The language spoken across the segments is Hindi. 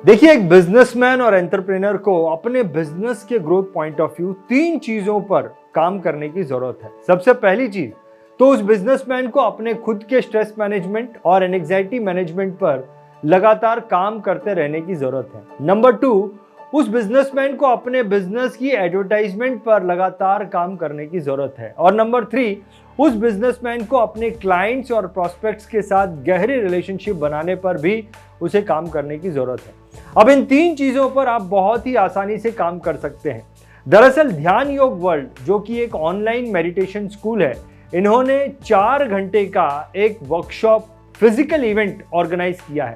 देखिए, एक बिजनेसमैन और एंटरप्रेन्योर को अपने बिजनेस के ग्रोथ पॉइंट ऑफ व्यू 3 चीजों पर काम करने की जरूरत है। सबसे पहली चीज तो उस बिजनेसमैन को अपने खुद के स्ट्रेस मैनेजमेंट और एंग्जाइटी मैनेजमेंट पर लगातार काम करते रहने की जरूरत है। नंबर 2, उस बिजनेसमैन को अपने बिजनेस की एडवर्टाइजमेंट पर लगातार काम करने की जरूरत है। और नंबर 3, उस बिजनेसमैन को अपने क्लाइंट्स और प्रोस्पेक्ट्स के साथ गहरी रिलेशनशिप बनाने पर भी उसे काम करने की जरूरत है। अब इन 3 चीजों पर आप बहुत ही आसानी से काम कर सकते हैं। दरअसल ध्यान योग वर्ल्ड, जो कि एक ऑनलाइन मेडिटेशन स्कूल है, इन्होंने 4 घंटे का एक वर्कशॉप फिजिकल इवेंट ऑर्गेनाइज किया है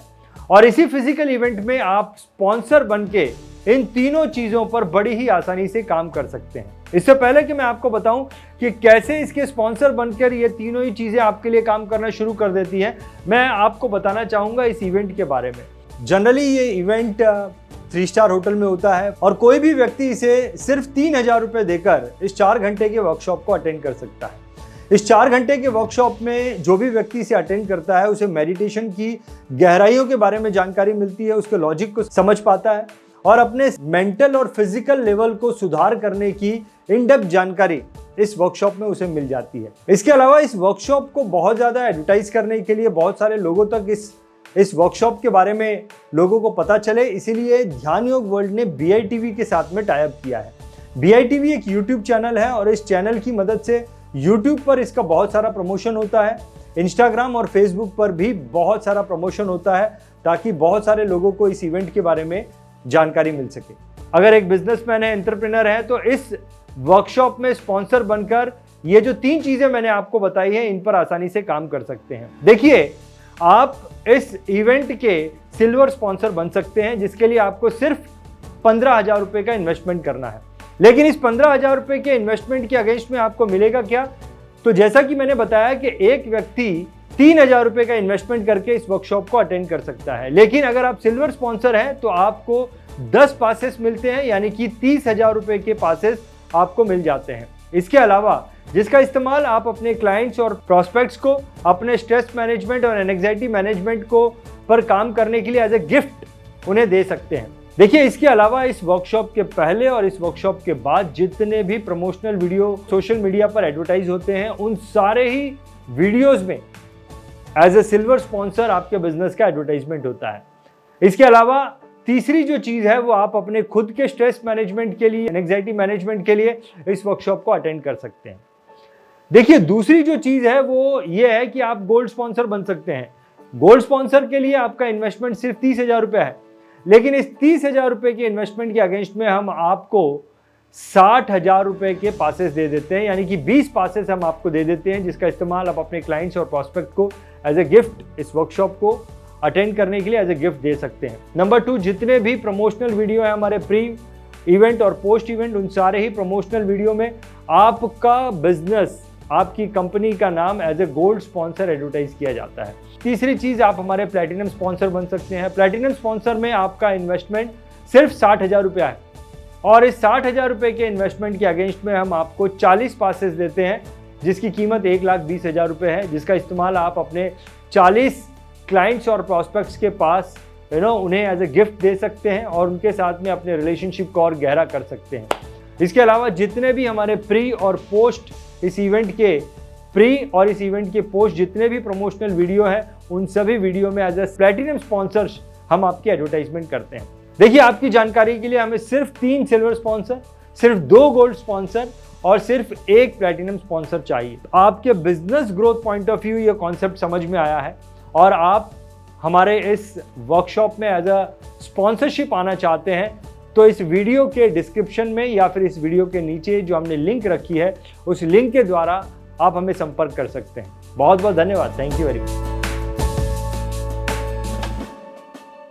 और इसी फिजिकल इवेंट में आप स्पॉन्सर बनके इन तीनों चीजों पर बड़ी ही आसानी से काम कर सकते हैं। इससे पहले कि मैं आपको बताऊं कि कैसे इसके स्पॉन्सर बनकर ये तीनों ही चीजें आपके लिए काम करना शुरू कर देती है, मैं आपको बताना चाहूंगा इस इवेंट के बारे में। जनरली ये इवेंट 3 स्टार होटल में होता है और कोई भी व्यक्ति इसे सिर्फ 3,000 रुपए देकर इस 4 घंटे के वर्कशॉप को अटेंड कर सकता है। इस 4 घंटे के वर्कशॉप में जो भी व्यक्ति इसे अटेंड करता है उसे मेडिटेशन की गहराइयों के बारे में जानकारी मिलती है, उसके लॉजिक को समझ पाता है और अपने मेंटल और फिजिकल लेवल को सुधार करने की इन डेप्थ जानकारी इस वर्कशॉप में उसे मिल जाती है। इसके अलावा इस वर्कशॉप को बहुत ज़्यादा एडवर्टाइज करने के लिए बहुत सारे लोगों तक इस वर्कशॉप के बारे में लोगों को पता चले, इसीलिए ध्यान योग वर्ल्ड ने BITV के साथ में टाई अप किया है। BITV एक यूट्यूब चैनल है और इस चैनल की मदद से यूट्यूब पर इसका बहुत सारा प्रमोशन होता है, इंस्टाग्राम और फेसबुक पर भी बहुत सारा प्रमोशन होता है ताकि बहुत सारे लोगों को इस इवेंट के बारे में जानकारी मिल सके। अगर एक बिजनेसमैन है, एंटरप्रेन्योर है, तो इस वर्कशॉप में स्पॉन्सर बनकर ये जो 3 चीजें मैंने आपको बताई हैं इन पर आसानी से काम कर सकते हैं। देखिए, आप इस इवेंट के सिल्वर स्पॉन्सर बन सकते हैं जिसके लिए आपको सिर्फ 15,000 रुपए का इन्वेस्टमेंट करना है। लेकिन इस 15,000 रुपए के इन्वेस्टमेंट के अगेंस्ट में आपको मिलेगा क्या? तो जैसा कि मैंने बताया कि एक व्यक्ति 3,000 रुपए का इन्वेस्टमेंट करके इस वर्कशॉप को अटेंड कर सकता है। लेकिन अगर आप सिल्वर स्पॉन्सर हैं तो आपको 10 पासेस मिलते हैं, यानी कि 30,000 रुपए के पासेस आपको मिल जाते हैं। इसके अलावा जिसका इस्तेमाल आप अपने क्लाइंट्स और प्रोस्पेक्ट्स को अपने स्ट्रेस मैनेजमेंट और एंग्जाइटी मैनेजमेंट को पर काम करने के लिए एज ए गिफ्ट उन्हें दे सकते हैं। देखिए, इसके अलावा इस वर्कशॉप के पहले और इस वर्कशॉप के बाद जितने भी प्रमोशनल वीडियो सोशल मीडिया पर एडवर्टाइज होते हैं उन सारे ही वीडियोस में एज ए सिल्वर स्पॉन्सर आपके बिजनेस का एडवर्टाइजमेंट होता है। इसके अलावा तीसरी जो चीज़ है वो आप अपने खुद के स्ट्रेस मैनेजमेंट के लिए, एंग्जाइटी मैनेजमेंट के लिए इस वर्कशॉप को अटेंड कर सकते हैं। देखिए, दूसरी जो चीज़ है वो ये है कि आप गोल्ड स्पॉन्सर बन सकते हैं। गोल्ड स्पॉन्सर के लिए आपका इन्वेस्टमेंट सिर्फ 30,000 रुपये है, लेकिन इस 30,000 रुपये के इन्वेस्टमेंट के अगेंस्ट में हम आपको 60,000 रुपये के पासेस दे देते हैं, यानी कि 20 पासेस हम आपको दे देते हैं जिसका इस्तेमाल आप अपने क्लाइंट्स और प्रोस्पेक्ट को एज ए गिफ्ट इस वर्कशॉप को अटेंड करने के लिए एज ए गिफ्ट दे सकते हैं। नंबर 2, जितने भी प्रमोशनल वीडियो है हमारे प्री इवेंट और पोस्ट इवेंट, उन सारे ही प्रमोशनल वीडियो में आपका बिजनेस, आपकी कंपनी का नाम as a gold sponsor advertise किया जाता है। तीसरी चीज़, आप हमारे प्लैटिनम स्पॉन्सर बन सकते हैं। प्लैटिनम स्पॉन्सर में आपका इन्वेस्टमेंट सिर्फ 60,000 रुपया है और इस 60,000 रुपये के इन्वेस्टमेंट के अगेंस्ट में हम आपको 40 पासेस देते हैं जिसकी कीमत 1,20,000 रुपये है, जिसका इस्तेमाल आप अपने 40 क्लाइंट्स और प्रोस्पेक्ट्स के पास उन्हें एज ए गिफ्ट दे सकते हैं और उनके साथ में अपने रिलेशनशिप को और गहरा कर सकते हैं। इसके अलावा जितने भी हमारे प्री और पोस्ट इस इवेंट के प्री और इस इवेंट के पोस्ट जितने भी प्रमोशनल वीडियो हैं उन सभी वीडियो में एज ए प्लैटिनम स्पॉन्सर्स हम आपकी एडवर्टाइजमेंट करते हैं। देखिए, आपकी जानकारी के लिए हमें सिर्फ 3 सिल्वर स्पॉन्सर, सिर्फ 2 गोल्ड स्पॉन्सर और सिर्फ 1 प्लैटिनम स्पॉन्सर चाहिए। आपके business growth point of view ये कॉन्सेप्ट समझ में आया है और आप हमारे इस वर्कशॉप में एज अ स्पॉन्सरशिप आना चाहते हैं तो इस वीडियो के डिस्क्रिप्शन में या फिर इस वीडियो के नीचे जो हमने लिंक रखी है उस लिंक के द्वारा आप हमें संपर्क कर सकते हैं। बहुत बहुत धन्यवाद। Thank you very much.